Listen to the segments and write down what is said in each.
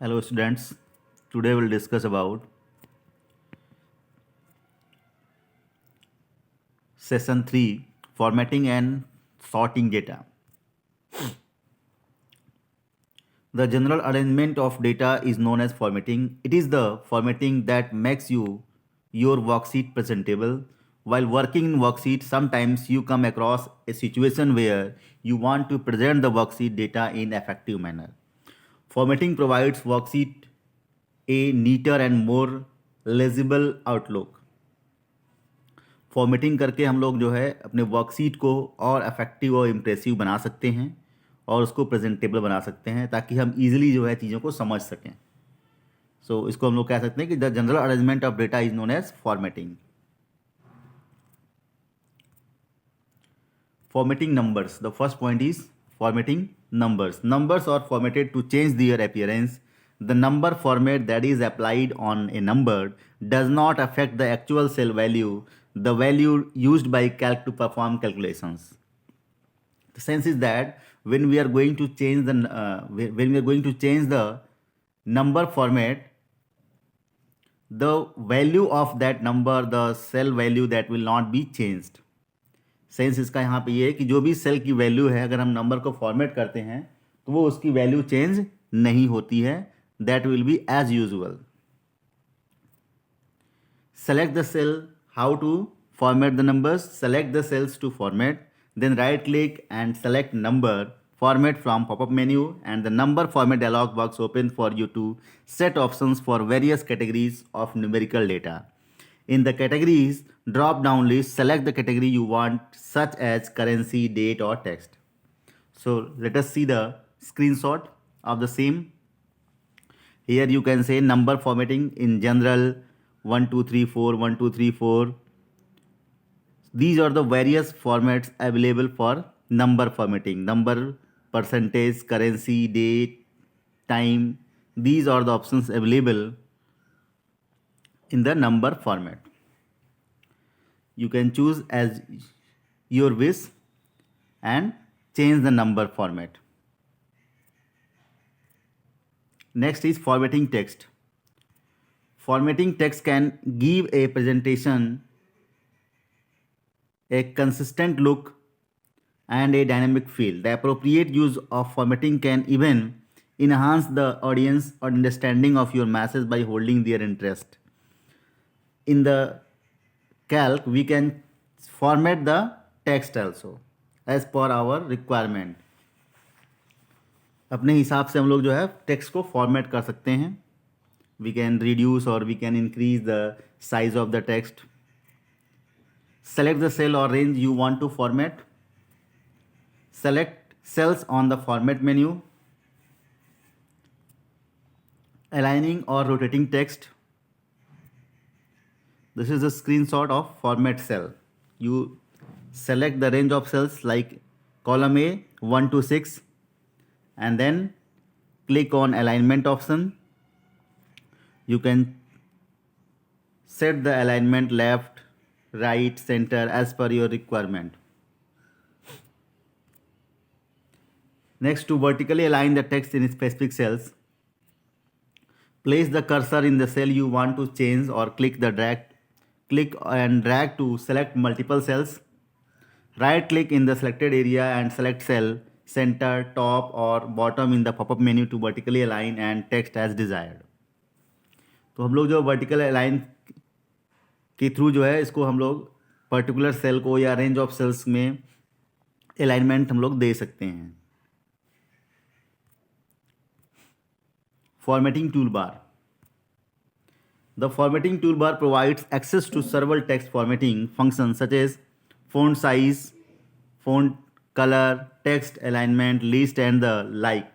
Hello students, today we'll discuss about session 3 formatting and sorting data. The general arrangement of data is known as formatting. It is the formatting that makes your worksheet presentable. While working in worksheet, sometimes you come across a situation where you want to present the worksheet data in effective manner. Formatting provides worksheet a neater and more legible outlook. Formatting करके हम लोग जो है अपने worksheet को और effective और impressive बना सकते हैं और उसको प्रेजेंटेबल बना सकते हैं ताकि हम इजीली जो है चीज़ों को समझ सकें. सो इसको हम लोग कह सकते हैं कि the general arrangement of data is known as formatting. Formatting numbers. The first point is formatting numbers. Numbers are formatted to change their appearance. The number format that is applied on a number does not affect the actual cell value, the value used by calc to perform calculations. The sense is that when we are going to change the number format, the value of that number, the cell value, that will not be changed. Sense इसका यहाँ पे ये है कि जो भी cell की value है अगर हम नंबर को फॉर्मेट करते हैं तो वो उसकी वैल्यू चेंज नहीं होती है. That will be as usual. Select the cell. How to format the numbers? Select the cells to format, then right click and select number format from pop-up menu, and the number format dialog box open for you to set options for various categories of numerical data. In the categories drop down list, select the category you want, such as currency, date, or text. So let us see the screenshot of the same. Here you can say number formatting in general 1 2 3 4 1 2 3 4. These are the various formats available for number formatting. Number, percentage, currency, date, time. These are the options available in the number format. You can choose as your wish and change the number format. Next is formatting text. Formatting text can give a presentation a consistent look and a dynamic feel. The appropriate use of formatting can even enhance the audience understanding of your message by holding their interest. In the calc, we can format the text also as per our requirement. अपने हिसाब से हम लोग जो है text को format कर सकते हैं. We can reduce or we can increase the size of the text. Select the cell or range you want to format. Select cells on the format menu. Aligning or rotating text. This is a screenshot of format cell. You select the range of cells like column A 1 to 6 and then click on alignment option. You can set the alignment left, right, center as per your requirement. Next, to vertically align the text in specific cells, place the cursor in the cell you want to change or click and drag to select multiple cells. Right click in the selected area and select cell, center, top or bottom in the pop-up menu to vertically align and text as desired. तो हम लोग जो vertical align के through जो है इसको हम लोग पर्टिकुलर सेल को या रेंज ऑफ सेल्स में अलाइनमेंट हम लोग दे सकते हैं. Formatting toolbar. The formatting toolbar provides access to several text formatting functions such as font size, font color, text alignment, list, and the like.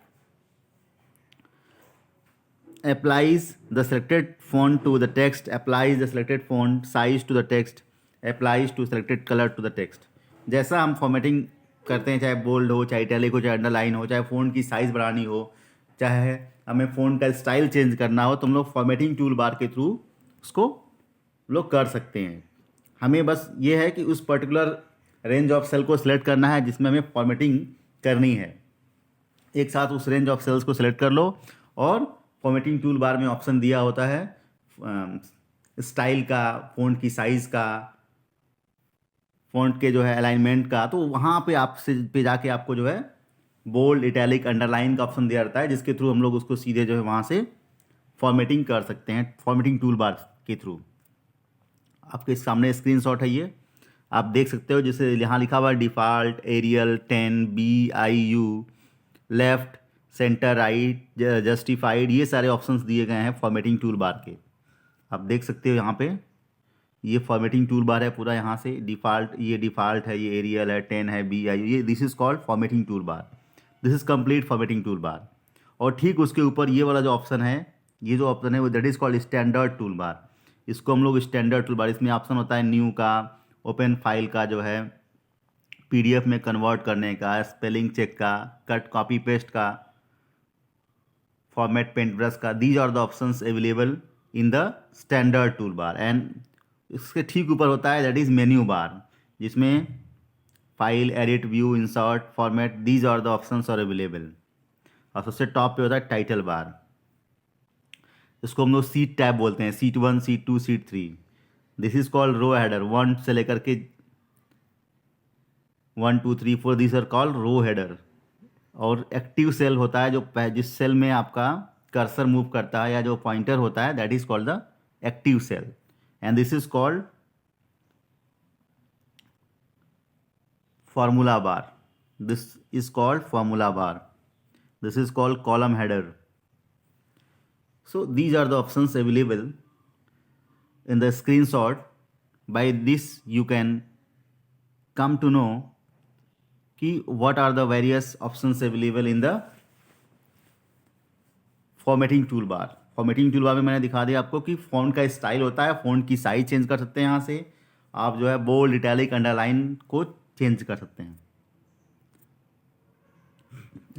Applies the selected font to the text, applies the selected font size to the text, applies to selected color to the text. जैसा हम formatting करते हैं, चाहे bold हो, चाहे italic हो, चाहे underline हो, चाहे फ़ॉन्ट की साइज़ बढ़ानी हो, चाहे हमें फ़ॉन्ट का स्टाइल चेंज करना हो, तो हम लोग फॉर्मेटिंग टूल बार के थ्रू उसको लोग कर सकते हैं. हमें बस ये है कि उस पर्टिकुलर रेंज ऑफ सेल को सिलेक्ट करना है जिसमें हमें फॉर्मेटिंग करनी है. एक साथ उस रेंज ऑफ सेल्स को सिलेक्ट कर लो और फॉर्मेटिंग टूल बार में ऑप्शन दिया होता है स्टाइल का, फ़ॉन्ट की साइज़ का, फ़ॉन्ट के जो है अलाइनमेंट का। तो वहाँ पे पे जाके आपको जो है बोल्ड, इटैलिक, अंडरलाइन का ऑप्शन दिया रहता है, जिसके थ्रू हम लोग उसको सीधे जो है वहाँ से फॉर्मेटिंग कर सकते हैं फॉर्मेटिंग टूल बार के थ्रू। आपके सामने स्क्रीनशॉट है ये, आप देख सकते हो। जैसे यहाँ लिखा हुआ है default, Arial, 10, BIU, left, centre, right, justified, ये सारे ऑप्शंस दिए गए हैं फॉर्मेटिंग टूल बार के। आप देख सकते हो यहाँ पे ये फॉर्मेटिंग टूल बार है पूरा। यहाँ से डिफ़ॉल्ट, ये डिफ़ॉल्ट है, ये एरियल है, 10 है, BIU, ये this is called formatting tool bar. This is complete formatting tool bar. और ठीक उसके ऊपर ये वाला जो ऑप्शन है, ये जो ऑप्शन है वो that is called standard tool बार। इसको हम लोग स्टैंडर्ड टूल बार, इसमें ऑप्शन होता है न्यू का, ओपन फाइल का, जो है PDF में कन्वर्ट करने का, स्पेलिंग चेक का, कट कॉपी पेस्ट का, फॉर्मेट पेंट ब्रश का। These are the options available in the standard tool bar. And इसके ठीक ऊपर होता है दैट इज़ मेन्यू बार, जिसमें file, edit, view, insert, format, these are the options are available. और सबसे टॉप पे होता है टाइटल बार। इसको हम लोग सीट टैब बोलते हैं, sheet 1, sheet 2, sheet 3। This is called row header. 1 से लेकर के 1, 2, 3, 4 this are called row header. और एक्टिव सेल होता है जो जिस सेल में आपका कर्सर मूव करता है या जो पॉइंटर होता है, that is called the active cell. And this is called formula bar. This is called formula bar. This is called column header. So these are the options available in the screenshot. By this you can come to know कि what are the various options available in the formatting toolbar. Formatting toolbar में मैंने दिखा दिया आपको कि font का style होता है, फॉन्ट की साइज चेंज कर सकते हैं। यहाँ से आप जो है बोल्ड, इटैलिक, अंडरलाइन को चेंज कर सकते हैं।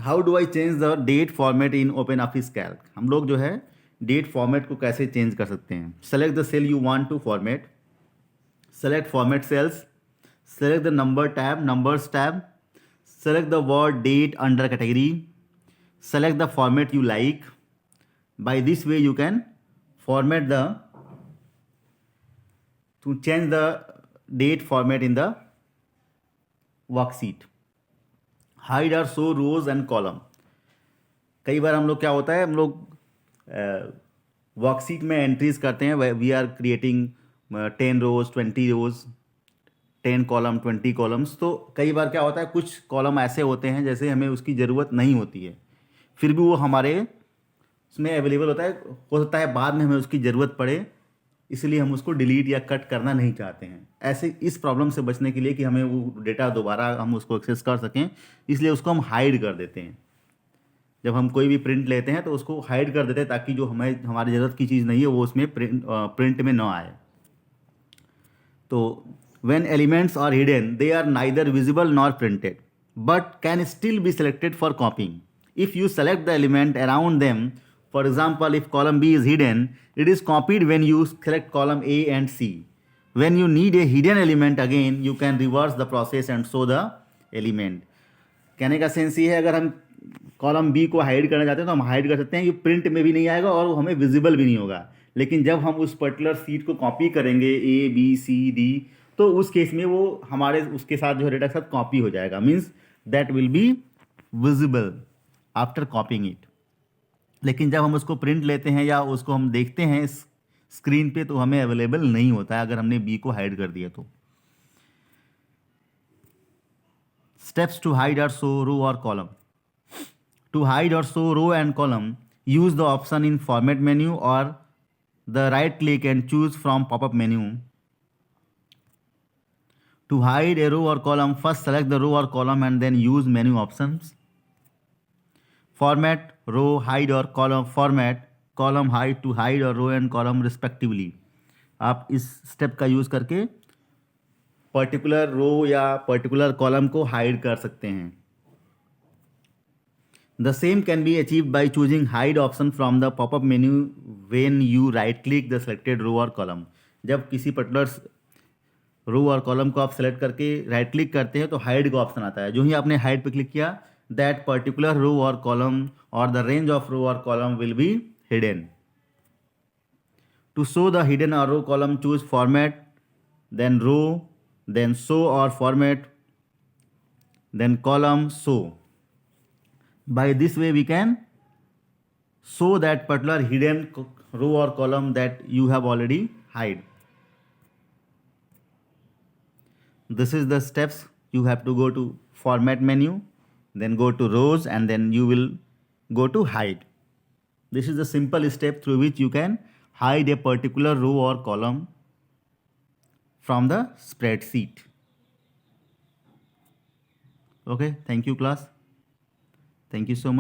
How do I change the date format in Open Office Calc. हम लोग जो है डेट फॉर्मेट को कैसे चेंज कर सकते हैं। Select the cell you want to format, select format cells, select the number tab, numbers tab, select the word date under category, select the format you like. By this way you can format to change the date format in the worksheet. Hide or show rows and column. कई बार हम लोग क्या होता है, हम लोग worksheet में entries करते हैं, we are creating 10 rows, 20 rows, 10 column, 20 columns. तो कई बार क्या होता है, कुछ कॉलम ऐसे होते हैं जैसे हमें उसकी ज़रूरत नहीं होती है, फिर भी वो हमारे उसमें अवेलेबल होता है. हो सकता है बाद में हमें उसकी ज़रूरत पड़े, इसलिए हम उसको डिलीट या कट करना नहीं चाहते हैं. ऐसे इस प्रॉब्लम से बचने के लिए कि हमें वो डेटा दोबारा हम उसको एक्सेस कर सकें, इसलिए उसको हम हाइड कर देते हैं. जब हम कोई भी प्रिंट लेते हैं तो उसको हाइड कर देते हैं ताकि जो हमें हमारी ज़रूरत की चीज़ नहीं है वो उसमें प्रिंट में ना आए. तो when elements are hidden they are neither visible nor printed but can still be selected for copying. If you select the element around them, for example if column B is hidden, it is copied when you select column A and C. When you need a hidden element again, you can reverse the process and show the element. कहने का sense ये है, अगर हम column B को hide करना चाहते हैं तो हम हाइड कर सकते हैं, कि प्रिंट में भी नहीं आएगा और हमें विजिबल भी नहीं होगा. लेकिन जब हम उस पर्टिकुलर सीट को कॉपी करेंगे A B C D, तो उस केस में वो हमारे उसके साथ जो है डेटा के साथ कॉपी हो जाएगा. Means that will be visible after कॉपिंग it. लेकिन जब हम उसको प्रिंट लेते हैं या उसको हम देखते हैं स्क्रीन पे, तो हमें अवेलेबल नहीं होता है अगर हमने बी को हाइड कर दिया तो. Steps to hide or show row or column. To hide or show row and column, use the option in format menu or the right click and choose from pop-up menu. To hide a row or column, first select the row or column and then use menu options. Format, row, hide or column, format, column hide to hide or row and column respectively. आप इस step का use करके particular रो या particular column को hide कर सकते हैं. The same can be achieve by choosing hide option from the popup menu when you right click the selected row और कॉलम. जब किसी पर्टिकुलर रो और कॉलम को आप सेलेक्ट करके राइट क्लिक करते हैं तो हाइड का ऑप्शन आता है. जो ही आपने हाइड पे क्लिक किया, दैट पर्टिकुलर रो और कॉलम और द रेंज ऑफ रो और column will be hidden. To show the hidden row column, choose format, then row, then show or format, then column show. By this way we can show that particular hidden row or column that you have already hide. This is the steps. You have to go to format menu, then go to rows, and then you will go to hide. This is the simple step through which you can hide a particular row or column from the spreadsheet. Okay, thank you class. Thank you so much.